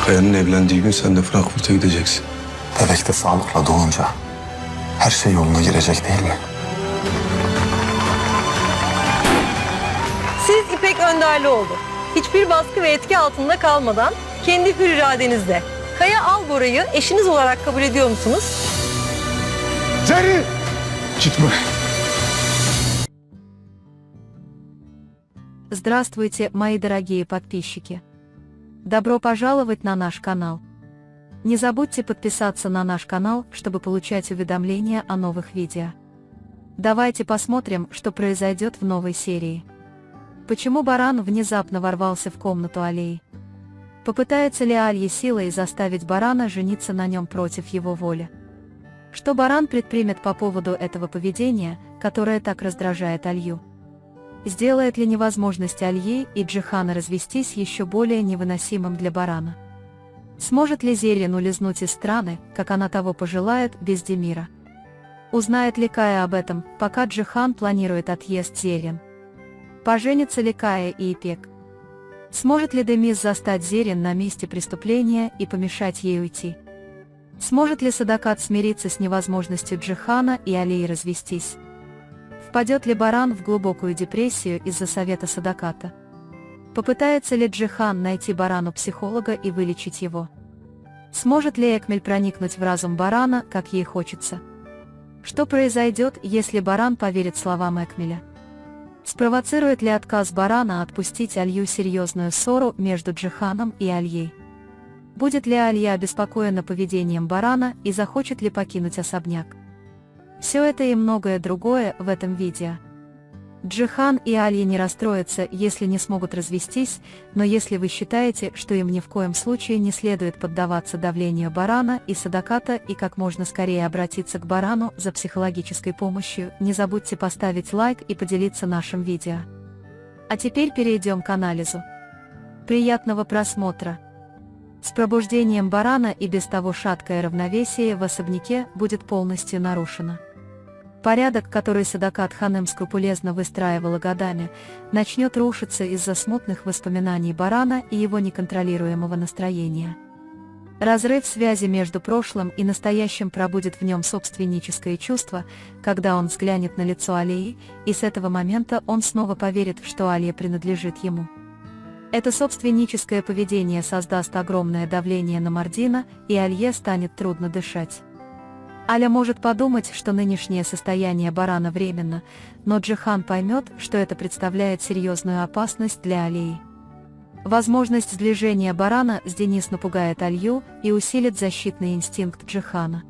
Kaya'nın evlendiği gün sen de Frankfurt'a gideceksin. Bebek de sağlıkla doğunca her şey yoluna girecek değil mi? Siz İpek Önderlioğlu. Hiçbir baskı ve etki altında kalmadan kendi hür iradenizle Kaya Albora'yı eşiniz olarak kabul ediyor musunuz? Zerrin! Gitme. Здравствуйте, мои дорогие подписчики! Добро пожаловать на наш канал! Не забудьте подписаться на наш канал, чтобы получать уведомления о новых видео. Давайте посмотрим, что произойдет в новой серии. Почему баран внезапно ворвался в комнату Алии? Попытается ли Алья силой заставить барана жениться на нем против его воли? Что баран предпримет по поводу этого поведения, которое так раздражает Алью? Сделает ли невозможность Альи и Джихана развестись еще более невыносимым для барана? Сможет ли Зеррин улизнуть из страны, как она того пожелает, без Демира? Узнает ли Кая об этом, пока Джихан планирует отъезд Зеррин? Поженятся ли Кая и Ипек? Сможет ли Демис застать Зеррин на месте преступления и помешать ей уйти? Сможет ли Садакат смириться с невозможностью Джихана и Алии развестись? Впадет ли баран в глубокую депрессию из-за совета Садаката? Попытается ли Джихан найти барану психолога и вылечить его? Сможет ли Экмель проникнуть в разум барана, как ей хочется? Что произойдет, если баран поверит словам Экмеля? Спровоцирует ли отказ барана отпустить Алью серьезную ссору между Джиханом и Альей? Будет ли Алья обеспокоена поведением барана и захочет ли покинуть особняк? Все это и многое другое в этом видео. Джихан и Алья не расстроятся, если не смогут развестись, но если вы считаете, что им ни в коем случае не следует поддаваться давлению барана и Садаката и как можно скорее обратиться к барану за психологической помощью, не забудьте поставить лайк и поделиться нашим видео. А теперь перейдем к анализу. Приятного просмотра! С пробуждением барана и без того шаткое равновесие в особняке будет полностью нарушено. Порядок, который Садакат Ханым скрупулезно выстраивала годами, начнет рушиться из-за смутных воспоминаний барана и его неконтролируемого настроения. Разрыв связи между прошлым и настоящим пробудит в нем собственническое чувство, когда он взглянет на лицо Алии, и с этого момента он снова поверит, что Алия принадлежит ему. Это собственническое поведение создаст огромное давление на Мардина, и Алье станет трудно дышать. Аля может подумать, что нынешнее состояние барана временно, но Джихан поймет, что это представляет серьезную опасность для Алии. Возможность сближения барана с Денис напугает Алью и усилит защитный инстинкт Джихана.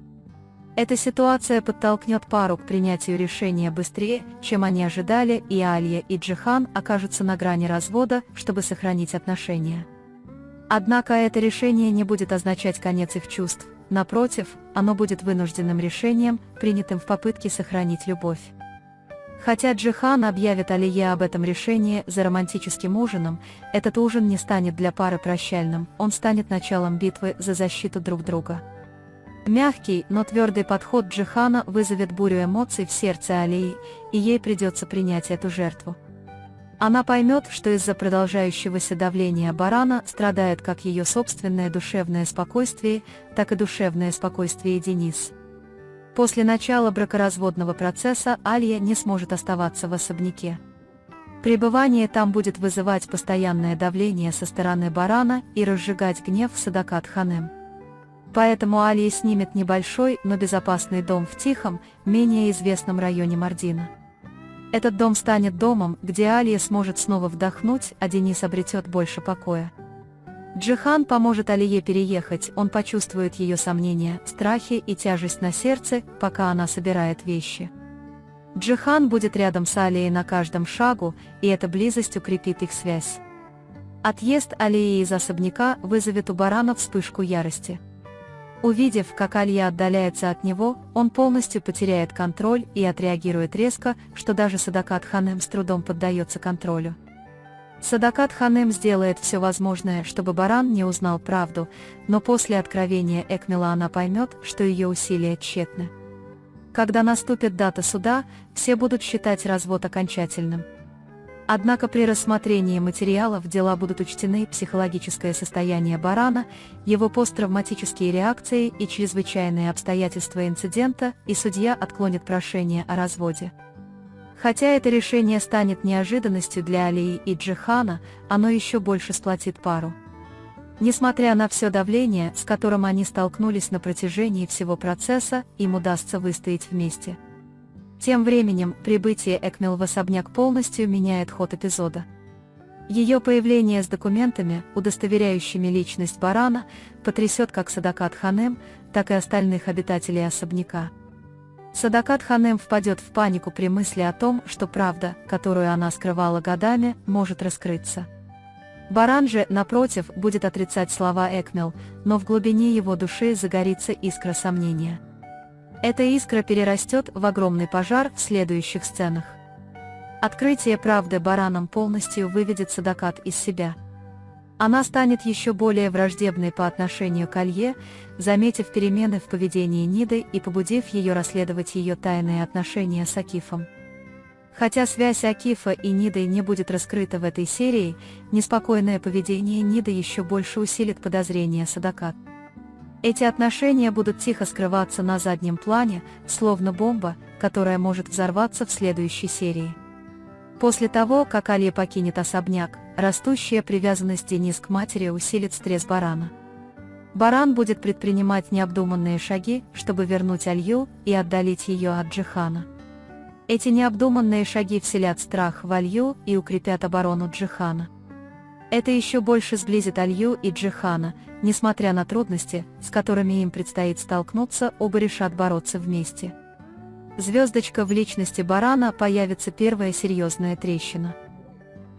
Эта ситуация подтолкнет пару к принятию решения быстрее, чем они ожидали, и Алья и Джихан окажутся на грани развода, чтобы сохранить отношения. Однако это решение не будет означать конец их чувств, напротив, оно будет вынужденным решением, принятым в попытке сохранить любовь. Хотя Джихан объявит Алие об этом решении за романтическим ужином, этот ужин не станет для пары прощальным, он станет началом битвы за защиту друг друга. Мягкий, но твердый подход Джихана вызовет бурю эмоций в сердце Алии, и ей придется принять эту жертву. Она поймет, что из-за продолжающегося давления барана страдает как ее собственное душевное спокойствие, так и душевное спокойствие Денис. После начала бракоразводного процесса Алья не сможет оставаться в особняке. Пребывание там будет вызывать постоянное давление со стороны барана и разжигать гнев Садакат Ханым. Поэтому Алья снимет небольшой, но безопасный дом в тихом, менее известном районе Мардина. Этот дом станет домом, где Алья сможет снова вдохнуть, а Денис обретет больше покоя. Джихан поможет Алие переехать, он почувствует ее сомнения, страхи и тяжесть на сердце, пока она собирает вещи. Джихан будет рядом с Алией на каждом шагу, и эта близость укрепит их связь. Отъезд Алии из особняка вызовет у барана вспышку ярости. Увидев, как Алья отдаляется от него, он полностью потеряет контроль и отреагирует резко, что даже Садакат Ханым с трудом поддается контролю. Садакат Ханым сделает все возможное, чтобы баран не узнал правду, но после откровения Экмела она поймет, что ее усилия тщетны. Когда наступит дата суда, все будут считать развод окончательным. Однако при рассмотрении материалов дела будут учтены психологическое состояние Барана, его посттравматические реакции и чрезвычайные обстоятельства инцидента, и судья отклонит прошение о разводе. Хотя это решение станет неожиданностью для Алии и Джихана, оно еще больше сплотит пару. Несмотря на все давление, с которым они столкнулись на протяжении всего процесса, им удастся выстоять вместе. Тем временем, прибытие Экмел в особняк полностью меняет ход эпизода. Ее появление с документами, удостоверяющими личность Барана, потрясет как Садакат Ханем, так и остальных обитателей особняка. Садакат Ханем впадет в панику при мысли о том, что правда, которую она скрывала годами, может раскрыться. Баран же, напротив, будет отрицать слова Экмел, но в глубине его души загорится искра сомнения. Эта искра перерастет в огромный пожар в следующих сценах. Открытие правды Бараном полностью выведет Садакат из себя. Она станет еще более враждебной по отношению к Алье, заметив перемены в поведении Ниды и побудив ее расследовать ее тайные отношения с Акифом. Хотя связь Акифа и Ниды не будет раскрыта в этой серии, неспокойное поведение Ниды еще больше усилит подозрения Садакат. Эти отношения будут тихо скрываться на заднем плане, словно бомба, которая может взорваться в следующей серии. После того, как Алия покинет особняк, растущая привязанность Денис к матери усилит стресс Барана. Баран будет предпринимать необдуманные шаги, чтобы вернуть Алью и отдалить ее от Джихана. Эти необдуманные шаги вселят страх в Алью и укрепят оборону Джихана. Это еще больше сблизит Алью и Джихана, несмотря на трудности, с которыми им предстоит столкнуться, оба решат бороться вместе. Звездочка в личности Барана появится первая серьезная трещина.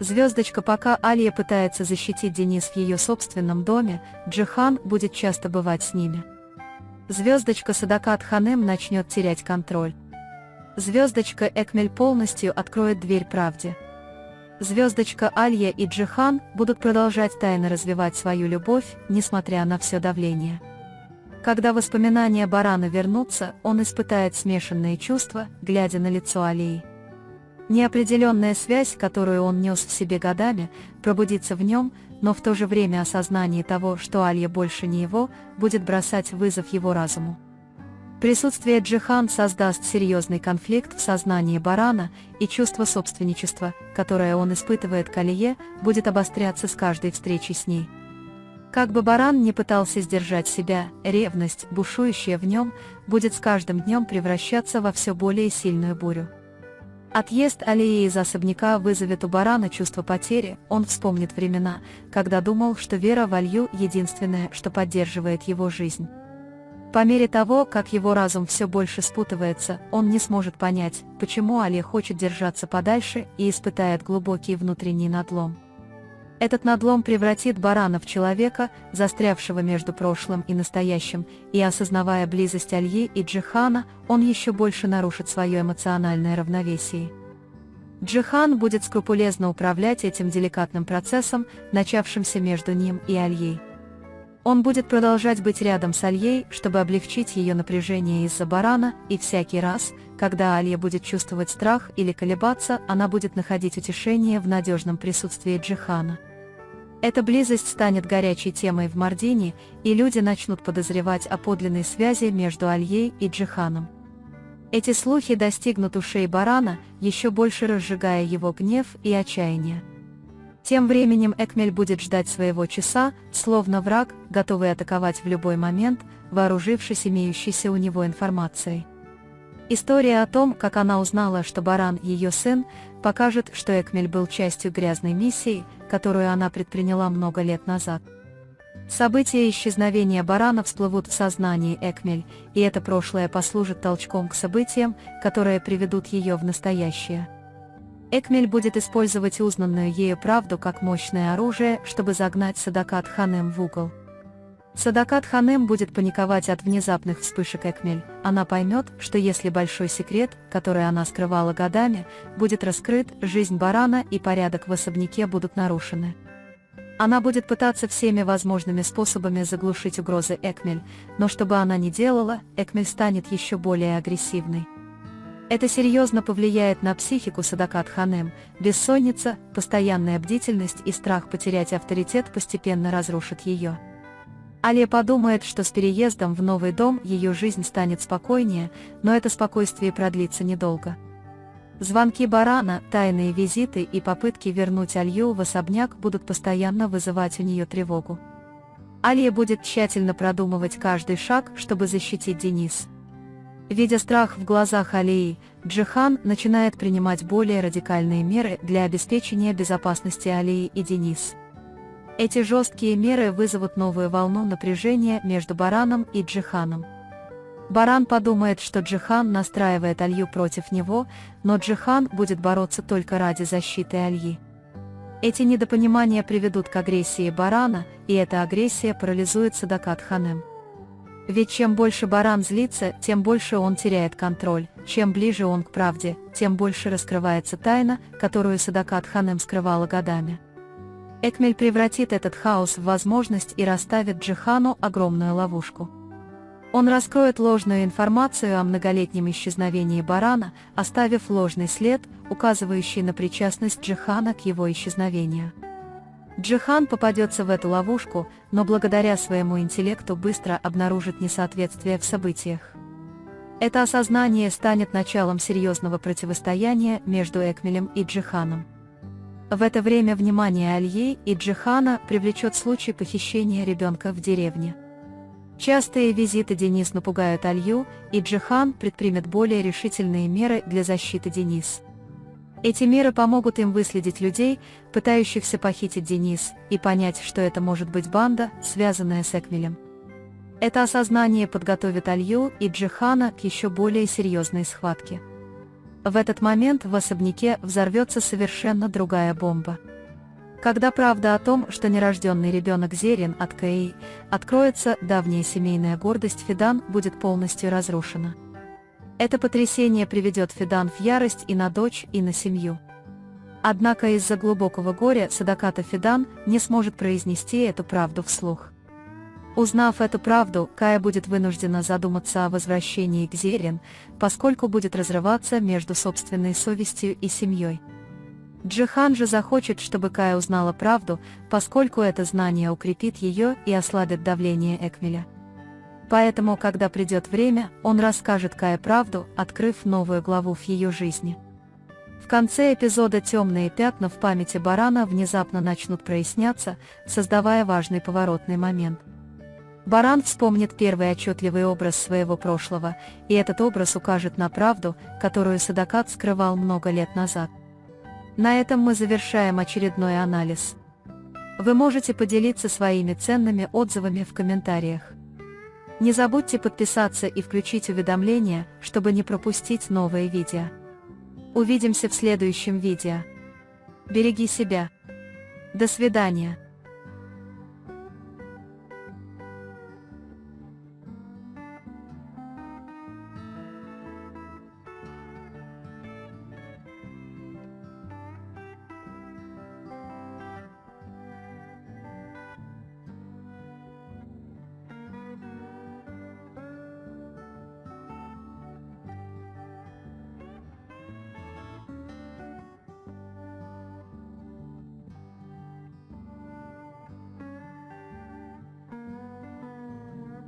Звездочка, пока Алия пытается защитить Денис в ее собственном доме, Джихан будет часто бывать с ними. Звездочка Садакат Ханем начнет терять контроль. Звездочка Экмель полностью откроет дверь правде. Звездочка Алья и Джихан будут продолжать тайно развивать свою любовь, несмотря на все давление. Когда воспоминания Барана вернутся, он испытает смешанные чувства, глядя на лицо Алии. Неопределенная связь, которую он нес в себе годами, пробудится в нем, но в то же время осознание того, что Алья больше не его, будет бросать вызов его разуму. Присутствие Джихан создаст серьезный конфликт в сознании Барана, и чувство собственничества, которое он испытывает к Алие, будет обостряться с каждой встречей с ней. Как бы Баран не пытался сдержать себя, ревность, бушующая в нем, будет с каждым днем превращаться во все более сильную бурю. Отъезд Алии из особняка вызовет у Барана чувство потери, он вспомнит времена, когда думал, что вера в Алью единственное, что поддерживает его жизнь. По мере того, как его разум все больше спутывается, он не сможет понять, почему Алия хочет держаться подальше и испытает глубокий внутренний надлом. Этот надлом превратит Барана в человека, застрявшего между прошлым и настоящим, и осознавая близость Альи и Джихана, он еще больше нарушит свое эмоциональное равновесие. Джихан будет скрупулезно управлять этим деликатным процессом, начавшимся между ним и Альей. Он будет продолжать быть рядом с Альей, чтобы облегчить ее напряжение из-за Барана, и всякий раз, когда Алья будет чувствовать страх или колебаться, она будет находить утешение в надежном присутствии Джихана. Эта близость станет горячей темой в Мардине, и люди начнут подозревать о подлинной связи между Альей и Джиханом. Эти слухи достигнут ушей Барана, еще больше разжигая его гнев и отчаяние. Тем временем Экмель будет ждать своего часа, словно враг, готовый атаковать в любой момент, вооружившись имеющейся у него информацией. История о том, как она узнала, что Баран ее сын, покажет, что Экмель был частью грязной миссии, которую она предприняла много лет назад. События исчезновения Барана всплывут в сознании Экмель, и это прошлое послужит толчком к событиям, которые приведут ее в настоящее. Экмель будет использовать узнанную ею правду как мощное оружие, чтобы загнать Садакат Ханем в угол. Садакат Ханем будет паниковать от внезапных вспышек Экмель, она поймет, что если большой секрет, который она скрывала годами, будет раскрыт, жизнь Барана и порядок в особняке будут нарушены. Она будет пытаться всеми возможными способами заглушить угрозы Экмель, но что бы она ни делала, Экмель станет еще более агрессивной. Это серьезно повлияет на психику Садакат Ханем, бессонница, постоянная бдительность и страх потерять авторитет постепенно разрушат ее. Алия подумает, что с переездом в новый дом ее жизнь станет спокойнее, но это спокойствие продлится недолго. Звонки Барана, тайные визиты и попытки вернуть Алью в особняк будут постоянно вызывать у нее тревогу. Алия будет тщательно продумывать каждый шаг, чтобы защитить Денис. Видя страх в глазах Алии, Джихан начинает принимать более радикальные меры для обеспечения безопасности Алии и Денис. Эти жесткие меры вызовут новую волну напряжения между Бараном и Джиханом. Баран подумает, что Джихан настраивает Алью против него, но Джихан будет бороться только ради защиты Альи. Эти недопонимания приведут к агрессии Барана, и эта агрессия парализует Садакат Ханем. Ведь чем больше Баран злится, тем больше он теряет контроль, чем ближе он к правде, тем больше раскрывается тайна, которую Садакат Ханем скрывала годами. Экмель превратит этот хаос в возможность и расставит Джихану огромную ловушку. Он раскроет ложную информацию о многолетнем исчезновении Барана, оставив ложный след, указывающий на причастность Джихана к его исчезновению. Джихан попадется в эту ловушку, но благодаря своему интеллекту быстро обнаружит несоответствие в событиях. Это осознание станет началом серьезного противостояния между Экмелем и Джиханом. В это время внимание Альи и Джихана привлечет случай похищения ребенка в деревне. Частые визиты Денис напугают Алью, и Джихан предпримет более решительные меры для защиты Денис. Эти меры помогут им выследить людей, пытающихся похитить Денис, и понять, что это может быть банда, связанная с Экмелем. Это осознание подготовит Алью и Джихана к еще более серьезной схватке. В этот момент в особняке взорвется совершенно другая бомба. Когда правда о том, что нерожденный ребенок Зерин от Каи, откроется, давняя семейная гордость Фидан будет полностью разрушена. Это потрясение приведет Фидан в ярость и на дочь, и на семью. Однако из-за глубокого горя Садаката Фидан не сможет произнести эту правду вслух. Узнав эту правду, Кая будет вынуждена задуматься о возвращении к Зерин, поскольку будет разрываться между собственной совестью и семьей. Джихан же захочет, чтобы Кая узнала правду, поскольку это знание укрепит ее и ослабит давление Экмеля. Поэтому, когда придет время, он расскажет Кае правду, открыв новую главу в ее жизни. В конце эпизода темные пятна в памяти Барана внезапно начнут проясняться, создавая важный поворотный момент. Баран вспомнит первый отчетливый образ своего прошлого, и этот образ укажет на правду, которую Садакат скрывал много лет назад. На этом мы завершаем очередной анализ. Вы можете поделиться своими ценными отзывами в комментариях. Не забудьте подписаться и включить уведомления, чтобы не пропустить новые видео. Увидимся в следующем видео. Береги себя. До свидания.